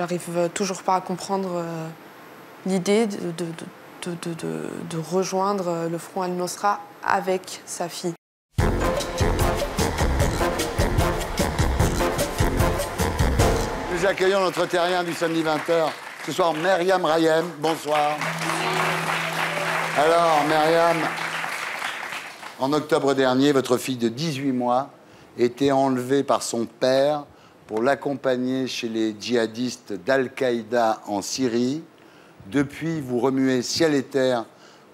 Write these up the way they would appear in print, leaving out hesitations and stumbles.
J'arrive toujours pas à comprendre l'idée de rejoindre le Front Al-Nosra avec sa fille. Nous accueillons notre terrien du samedi 20h. Ce soir, Myriam Rahiem. Bonsoir. Alors, Myriam, en octobre dernier, votre fille de 18 mois était enlevée par son père pour l'accompagner chez les djihadistes d'Al-Qaïda en Syrie. Depuis, vous remuez ciel et terre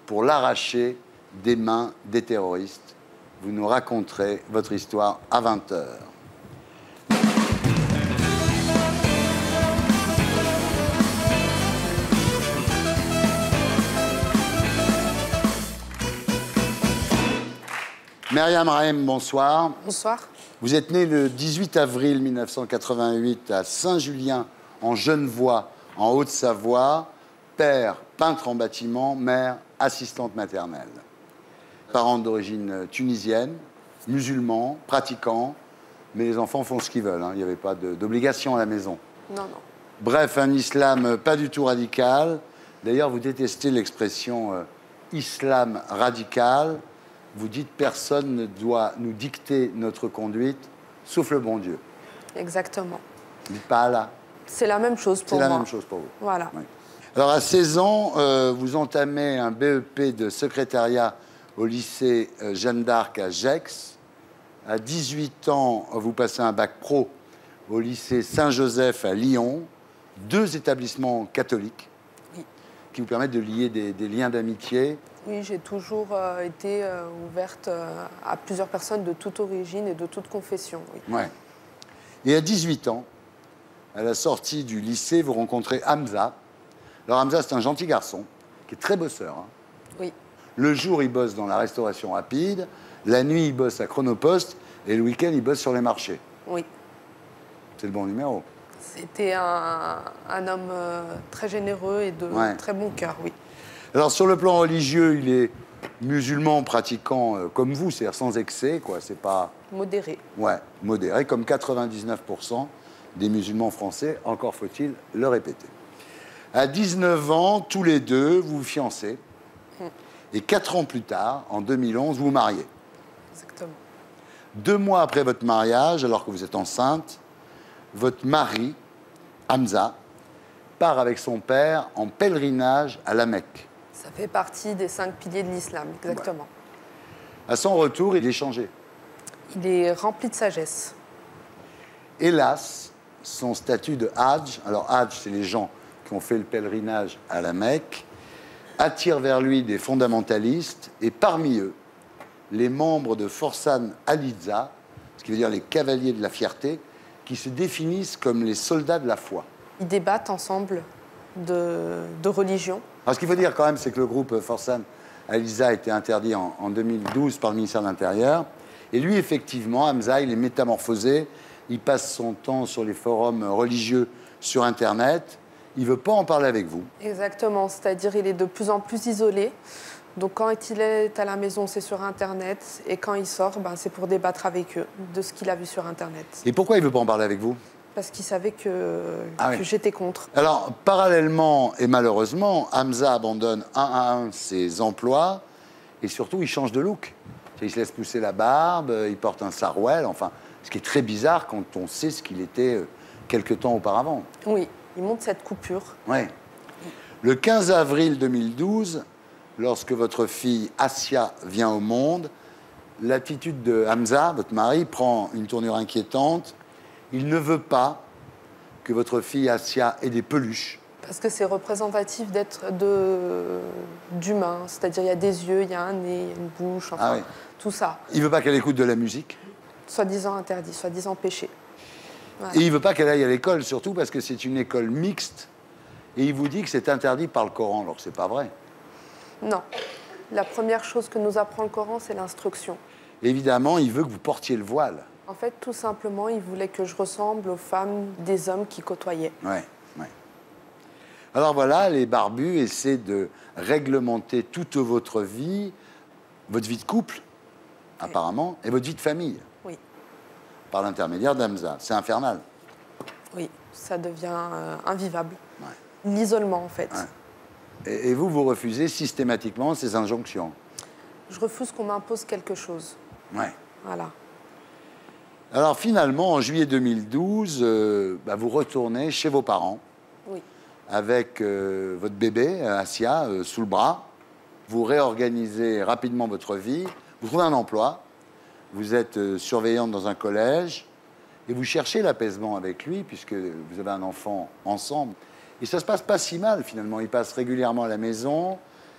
pour l'arracher des mains des terroristes. Vous nous raconterez votre histoire à 20h. Myriam Rahiem, bonsoir. Bonsoir. Vous êtes née le 18 avril 1988 à Saint-Julien, en Genevois, en Haute-Savoie. Père, peintre en bâtiment, mère, assistante maternelle. Parents d'origine tunisienne, musulmans, pratiquants, mais les enfants font ce qu'ils veulent, hein. Il n'y avait pas d'obligation à la maison. Non, non. Bref, un islam pas du tout radical. D'ailleurs, vous détestez l'expression islam radical. Vous dites personne ne doit nous dicter notre conduite, sauf le bon Dieu. Exactement. Vous dites pas Allah. C'est la même chose pour moi. C'est la même chose pour vous. Voilà. Oui. Alors, à 16 ans, vous entamez un BEP de secrétariat au lycée Jeanne d'Arc à Gex. À 18 ans, vous passez un bac pro au lycée Saint-Joseph à Lyon. 2 établissements catholiques qui vous permettent de lier des liens d'amitié. Oui, j'ai toujours été ouverte à plusieurs personnes de toute origine et de toute confession. Oui. Ouais. Et à 18 ans, à la sortie du lycée, vous rencontrez Hamza. Alors Hamza, c'est un gentil garçon qui est très bosseur. Hein. Oui. Le jour, il bosse dans la restauration rapide. La nuit, il bosse à Chronopost. Et le week-end, il bosse sur les marchés. Oui. C'est le bon numéro. C'était un homme très généreux et de très bon cœur, oui. Alors, sur le plan religieux, il est musulman pratiquant comme vous, c'est-à-dire sans excès, quoi. C'est pas... Modéré. Ouais, modéré, comme 99% des musulmans français, encore faut-il le répéter. À 19 ans, tous les deux, vous vous fiancez. Et 4 ans plus tard, en 2011, vous vous mariez. Exactement. 2 mois après votre mariage, alors que vous êtes enceinte, votre mari, Hamza, part avec son père en pèlerinage à la Mecque. Ça fait partie des 5 piliers de l'islam, exactement. Ouais. À son retour, il est changé. Il est rempli de sagesse. Hélas, son statut de Hajj, alors Hajj, c'est les gens qui ont fait le pèlerinage à la Mecque, attire vers lui des fondamentalistes, et parmi eux, les membres de Forsan Alizza, ce qui veut dire les cavaliers de la fierté, qui se définissent comme les soldats de la foi. Ils débattent ensemble de religion. Alors, ce qu'il faut dire quand même, c'est que le groupe Forsan Alizza a été interdit en 2012 par le ministère de l'Intérieur. Et lui, effectivement, Hamza, il est métamorphosé. Il passe son temps sur les forums religieux sur Internet. Il ne veut pas en parler avec vous. Exactement, c'est-à-dire il est de plus en plus isolé. Donc quand il est à la maison, c'est sur Internet. Et quand il sort, c'est pour débattre avec eux de ce qu'il a vu sur Internet. Et pourquoi il ne veut pas en parler avec vous? Parce qu'il savait que oui. j'étais contre. Alors, parallèlement et malheureusement, Hamza abandonne un à un ses emplois. Et surtout, il change de look. Il se laisse pousser la barbe, il porte un sarouel. Enfin, ce qui est très bizarre quand on sait ce qu'il était quelque temps auparavant. Oui, il monte cette coupure. Oui. Le 15 avril 2012, lorsque votre fille Assia vient au monde, l'attitude de Hamza, votre mari, prend une tournure inquiétante. Il ne veut pas que votre fille Assia ait des peluches. Parce que c'est représentatif d'humain. C'est-à-dire il y a des yeux, il y a un nez, il y a une bouche, enfin, tout ça. Il ne veut pas qu'elle écoute de la musique. Soi-disant interdit, soi-disant péché. Voilà. Et il ne veut pas qu'elle aille à l'école, surtout parce que c'est une école mixte. Et il vous dit que c'est interdit par le Coran, alors que ce n'est pas vrai. Non. La première chose que nous apprend le Coran, c'est l'instruction. Évidemment, il veut que vous portiez le voile. En fait, tout simplement, il voulait que je ressemble aux femmes des hommes qui côtoyaient. Ouais, ouais. Alors voilà, les barbus essaient de réglementer toute votre vie de couple, apparemment, et votre vie de famille. Oui. Par l'intermédiaire d'Hamza. C'est infernal. Oui, ça devient invivable. Ouais. L'isolement, en fait. Ouais. Et vous, vous refusez systématiquement ces injonctions? Je refuse qu'on m'impose quelque chose. Ouais. Voilà. Alors finalement, en juillet 2012, vous retournez chez vos parents Oui. avec votre bébé, Assia, sous le bras. Vous réorganisez rapidement votre vie. Vous trouvez un emploi. Vous êtes surveillante dans un collège. Et vous cherchez l'apaisement avec lui, puisque vous avez un enfant ensemble. Et ça se passe pas si mal, finalement. Il passe régulièrement à la maison.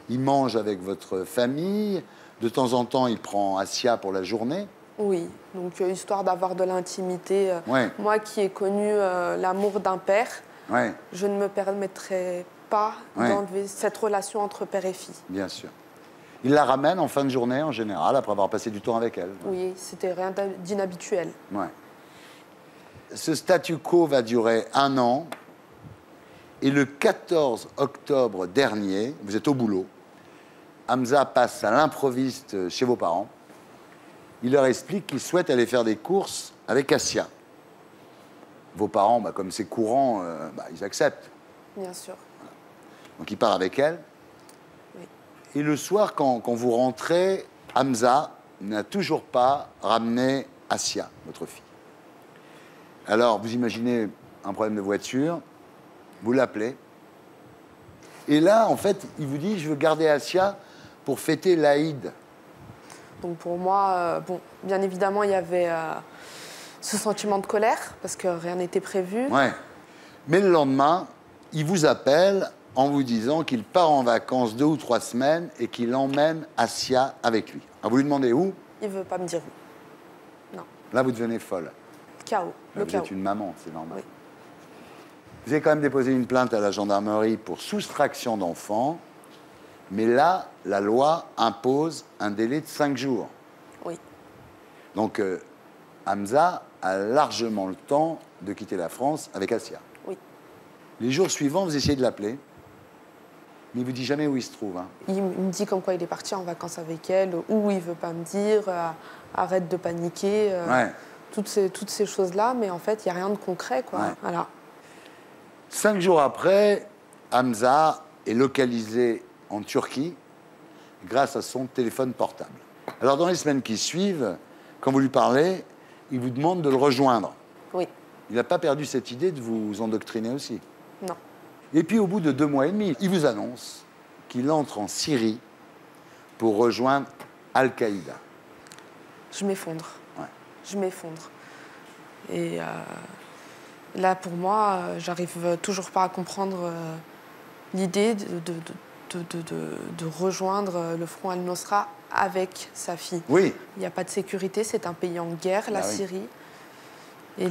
Il mange avec votre famille. De temps en temps, il prend Assia pour la journée. Oui, donc histoire d'avoir de l'intimité. Ouais. Moi qui ai connu l'amour d'un père, Ouais, je ne me permettrai pas Ouais. d'enlever cette relation entre père et fille. bien sûr. Il la ramène en fin de journée, en général, après avoir passé du temps avec elle. Oui, c'était rien d'inhabituel. Ouais. Ce statu quo va durer 1 an. Et le 14 octobre dernier, vous êtes au boulot, Hamza passe à l'improviste chez vos parents. Il leur explique qu'il souhaite aller faire des courses avec Assia. Vos parents, comme c'est courant, ils acceptent. Bien sûr. Donc il part avec elle. Oui. Et le soir, quand vous rentrez, Hamza n'a toujours pas ramené Assia, votre fille. Alors, vous imaginez un problème de voiture, vous l'appelez. Et là, en fait, il vous dit, je veux garder Assia pour fêter l'Aïd. Donc pour moi, bien évidemment, il y avait ce sentiment de colère, parce que rien n'était prévu. Ouais. Mais le lendemain, il vous appelle en vous disant qu'il part en vacances 2 ou 3 semaines et qu'il emmène Assia avec lui. Alors vous lui demandez où? Il ne veut pas me dire où. Non. Là, vous devenez folle. Chaos. Le Vous chaos. êtes une maman, c'est normal. Oui. Vous avez quand même déposé une plainte à la gendarmerie pour soustraction d'enfants, mais là, la loi impose un délai de 5 jours. Oui. Donc, Hamza a largement le temps de quitter la France avec Assia. Oui. Les jours suivants, vous essayez de l'appeler, mais il ne vous dit jamais où il se trouve. Hein. Il me dit comme quoi il est parti en vacances avec elle, où il ne veut pas me dire, arrête de paniquer, Ouais. toutes ces choses-là, mais en fait, il n'y a rien de concret, quoi. Ouais. Voilà. 5 jours après, Hamza est localisé en Turquie grâce à son téléphone portable. Alors, dans les semaines qui suivent, quand vous lui parlez, il vous demande de le rejoindre. Oui. Il n'a pas perdu cette idée de vous endoctriner aussi. Non. Et puis, au bout de 2 mois et demi, il vous annonce qu'il entre en Syrie pour rejoindre Al-Qaïda. Je m'effondre. Ouais. Je m'effondre. Et là, pour moi, j'arrive toujours pas à comprendre l'idée de rejoindre le front Al-Nosra avec sa fille. Oui. Il n'y a pas de sécurité, c'est un pays en guerre, la Syrie. Et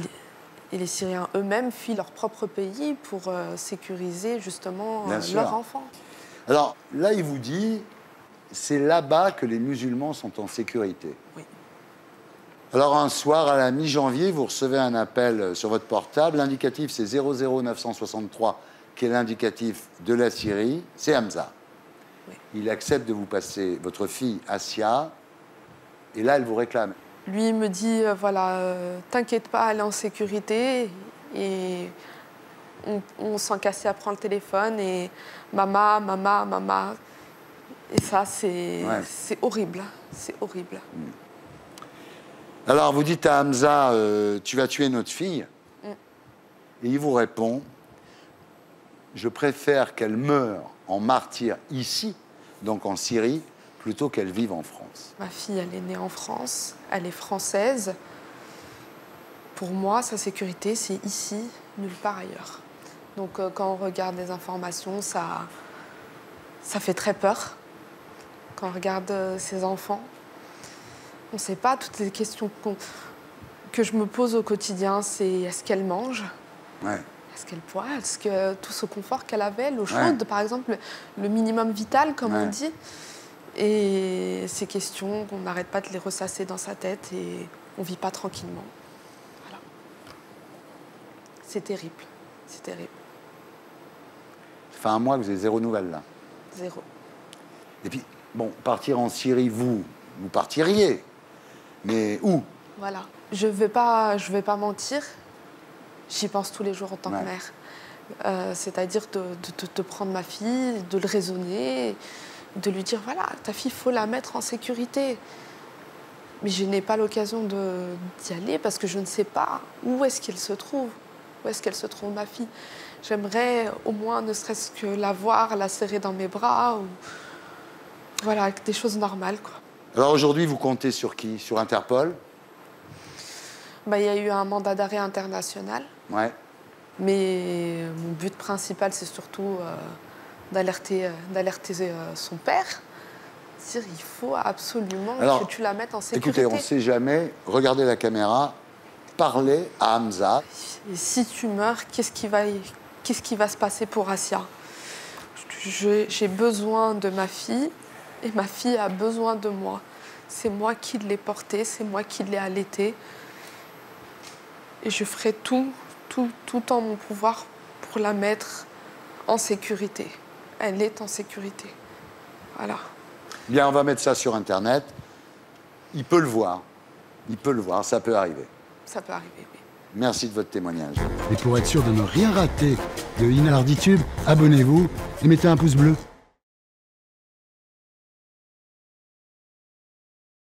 les Syriens eux-mêmes fuient leur propre pays pour sécuriser justement leurs enfants. Alors là, il vous dit, c'est là-bas que les musulmans sont en sécurité. Oui. Alors un soir, à la mi-janvier, vous recevez un appel sur votre portable. L'indicatif, c'est 00963, qui est l'indicatif de la Syrie. C'est Hamza. Oui. Il accepte de vous passer votre fille, Assia. Et là, elle vous réclame. Lui, il me dit, t'inquiète pas, elle est en sécurité. Et on sent qu'Assia prend le téléphone et maman. Et ça, c'est horrible. C'est horrible. Alors, vous dites à Hamza, tu vas tuer notre fille. Et il vous répond, je préfère qu'elle meure en martyr ici, donc en Syrie, plutôt qu'elle vive en France. Ma fille, elle est née en France, elle est française. Pour moi, sa sécurité, c'est ici, nulle part ailleurs. Donc, quand on regarde les informations, ça fait très peur. Quand on regarde ses enfants, on ne sait pas, toutes les questions que je me pose au quotidien, c'est est-ce qu'elle mange? Ouais. Est-ce qu'elle boit? Est-ce que tout ce confort qu'elle avait, l'eau chaude, par exemple, le minimum vital, comme on dit? Et ces questions, on n'arrête pas de les ressasser dans sa tête et on ne vit pas tranquillement. Voilà. C'est terrible. C'est terrible. Ça fait 1 mois que vous avez 0 nouvelles, là. 0. Et puis, bon, partir en Syrie, vous partiriez. Mais où? Voilà. Je vais pas mentir. J'y pense tous les jours en tant que Ouais. mère. C'est-à-dire de prendre ma fille, de le raisonner, de lui dire, voilà, ta fille, il faut la mettre en sécurité. Mais je n'ai pas l'occasion d'y aller parce que je ne sais pas où est-ce qu'elle se trouve. Où est-ce qu'elle se trouve, ma fille? J'aimerais au moins, ne serait-ce que la voir, la serrer dans mes bras, ou voilà, des choses normales, quoi. Alors aujourd'hui, vous comptez sur qui? Sur Interpol? Bah, il y a eu un mandat d'arrêt international, Ouais. mais mon but principal, c'est surtout d'alerter son père. Dire, il faut absolument Alors, que tu la mettes en sécurité. Écoutez, on ne sait jamais. Regardez la caméra. Parlez à Hamza. Et si tu meurs, qu'est-ce qui va se passer pour Assia? J'ai besoin de ma fille et ma fille a besoin de moi. C'est moi qui l'ai portée, c'est moi qui l'ai allaitée. Et je ferai tout en mon pouvoir pour la mettre en sécurité. Elle est en sécurité. Voilà. Bien, on va mettre ça sur Internet. Il peut le voir. Il peut le voir, ça peut arriver. Ça peut arriver, oui. Merci de votre témoignage. Et pour être sûr de ne rien rater de Inarditube, abonnez-vous et mettez un pouce bleu.